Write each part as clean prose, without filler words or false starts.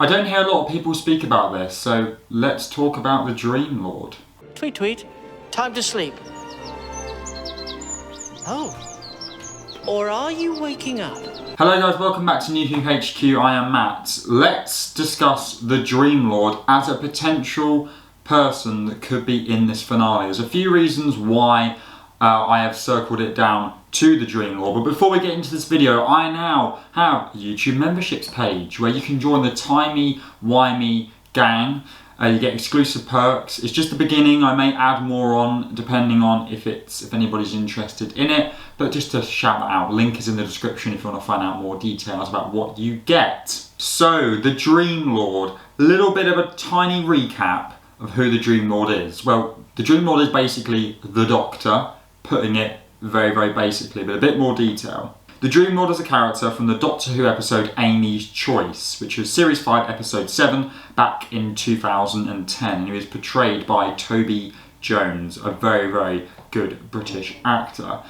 I don't hear a lot of people speak about this, so let's talk about the Dreamlord. Tweet, tweet. Time to sleep. Oh. Or are you waking up? Hello guys, welcome back to New HQ. I am Matt. Let's discuss the Dreamlord as a potential person that could be in this finale. There's a few reasons why I have circled it down to the Dreamlord, but before we get into this video, I now have a YouTube memberships page where you can join the timey-wimey gang. You get exclusive perks. It's just the beginning. I may add more on depending on if anybody's interested in it, but just to shout that out, link is in the description if you want to find out more details about what you get. So the Dreamlord, a little bit of a tiny recap of who the Dreamlord is. Well, the Dreamlord is basically the Doctor, putting it very, very basically, but a bit more detail. The Dreamlord is a character from the Doctor Who episode Amy's Choice, which was Series 5, Episode 7, back in 2010. And he was portrayed by Toby Jones, a very, very good British actor.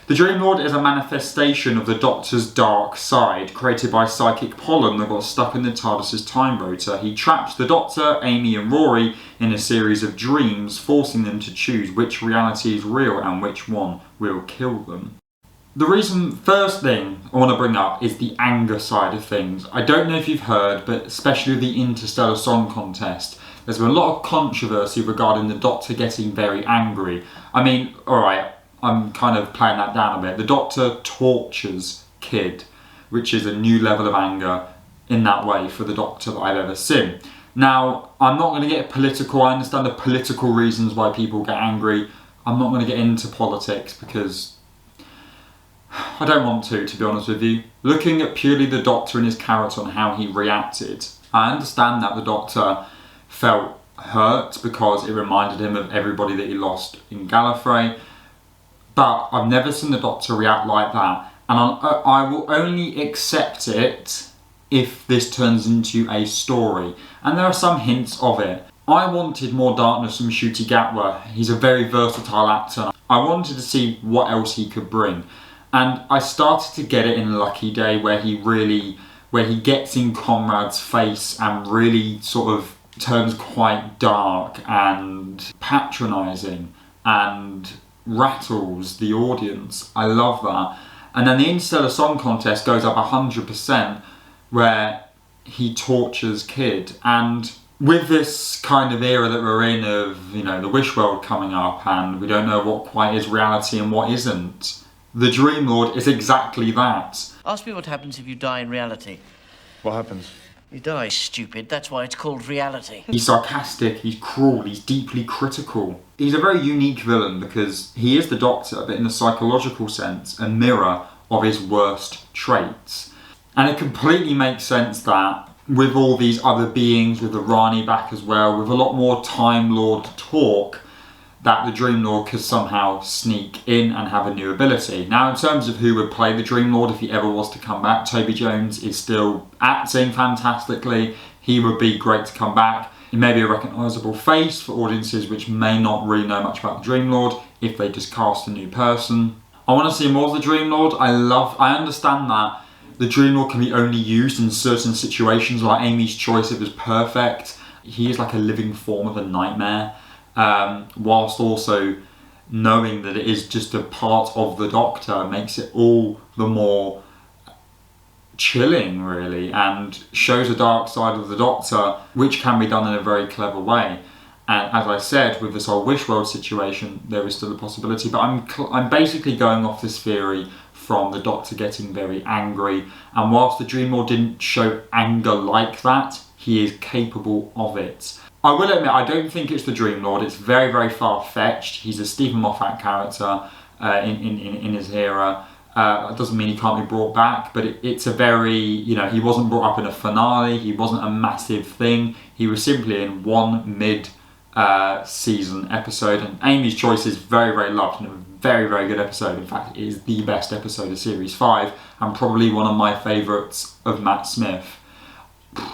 The Dreamlord is a manifestation of the Doctor's dark side, created by psychic pollen that got stuck in the TARDIS's time rotor. He trapped the Doctor, Amy and Rory in a series of dreams, forcing them to choose which reality is real and which one will kill them. The first thing I want to bring up is the anger side of things. I don't know if you've heard, but especially the Interstellar Song Contest, there's been a lot of controversy regarding the Doctor getting very angry. I mean, alright, I'm kind of playing that down a bit. The Doctor tortures Kid, which is a new level of anger in that way for the Doctor that I've ever seen. Now, I'm not going to get political. I understand the political reasons why people get angry. I'm not going to get into politics because I don't want to be honest with you. Looking at purely the Doctor and his character and how he reacted, I understand that the Doctor felt hurt because it reminded him of everybody that he lost in Gallifrey, but I've never seen the Doctor react like that, and I will only accept it if this turns into a story, and there are some hints of it. I wanted more darkness from Ncuti Gatwa. He's a very versatile actor. I wanted to see what else he could bring. And I started to get it in Lucky Day where he gets in Conrad's face and really sort of turns quite dark and patronising and rattles the audience. I love that. And then the Interstellar Song Contest goes up 100% where he tortures Kid. And with this kind of era that we're in of, you know, the wishworld coming up and we don't know what quite is reality and what isn't, the Dreamlord is exactly that. Ask me what happens if you die in reality. What happens? You die, stupid. That's why it's called reality. He's sarcastic, he's cruel, he's deeply critical. He's a very unique villain because he is the Doctor, but in a psychological sense, a mirror of his worst traits. And it completely makes sense that with all these other beings, with the Rani back as well, with a lot more Time Lord talk, that the Dreamlord could somehow sneak in and have a new ability. Now, in terms of who would play the Dreamlord if he ever was to come back, Toby Jones is still acting fantastically. He would be great to come back. He may be a recognisable face for audiences which may not really know much about the Dreamlord if they just cast a new person. I want to see more of the Dreamlord. I understand that the Dreamlord can be only used in certain situations, like Amy's Choice, it was perfect. He is like a living form of a nightmare. Whilst also knowing that it is just a part of the Doctor makes it all the more chilling really, and shows a dark side of the Doctor which can be done in a very clever way. And as I said, with this whole wishworld situation there is still a possibility, but I'm basically going off this theory from the Doctor getting very angry, and whilst the Dreamlord didn't show anger like that, he is capable of it. I will admit, I don't think it's the Dreamlord. It's very, very far-fetched. He's a Stephen Moffat character in his era. That doesn't mean he can't be brought back, but it's a very, you know, he wasn't brought up in a finale. He wasn't a massive thing. He was simply in one mid-season episode, and Amy's Choice is very, very loved and a very, very good episode. In fact, it is the best episode of Series 5 and probably one of my favourites of Matt Smith.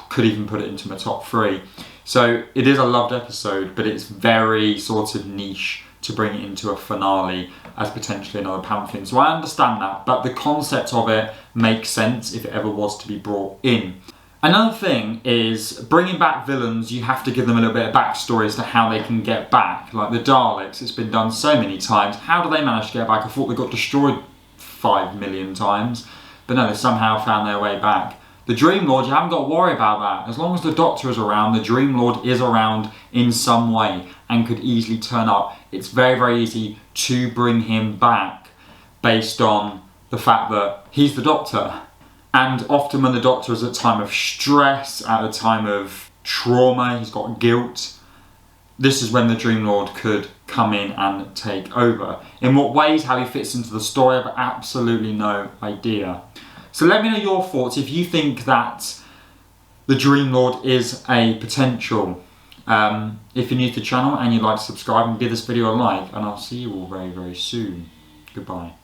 Could even put it into my top 3. So it is a loved episode, but it's very sort of niche to bring it into a finale as potentially another Pantheon. So I understand that, but the concept of it makes sense if it ever was to be brought in. Another thing is, bringing back villains, you have to give them a little bit of backstory as to how they can get back. Like the Daleks, it's been done so many times. How do they manage to get back? I thought they got destroyed 5 million times, but no, they somehow found their way back. The Dreamlord, you haven't got to worry about that. As long as the Doctor is around, the Dreamlord is around in some way and could easily turn up. It's very, very easy to bring him back based on the fact that he's the Doctor. And often when the Doctor is at a time of stress, at a time of trauma, he's got guilt, this is when the Dreamlord could come in and take over. In what ways, how he fits into the story, I have absolutely no idea. So let me know your thoughts if you think that the Dreamlord is a potential. If you're new to the channel and you'd like to subscribe and give this video a like, and I'll see you all very, very soon. Goodbye.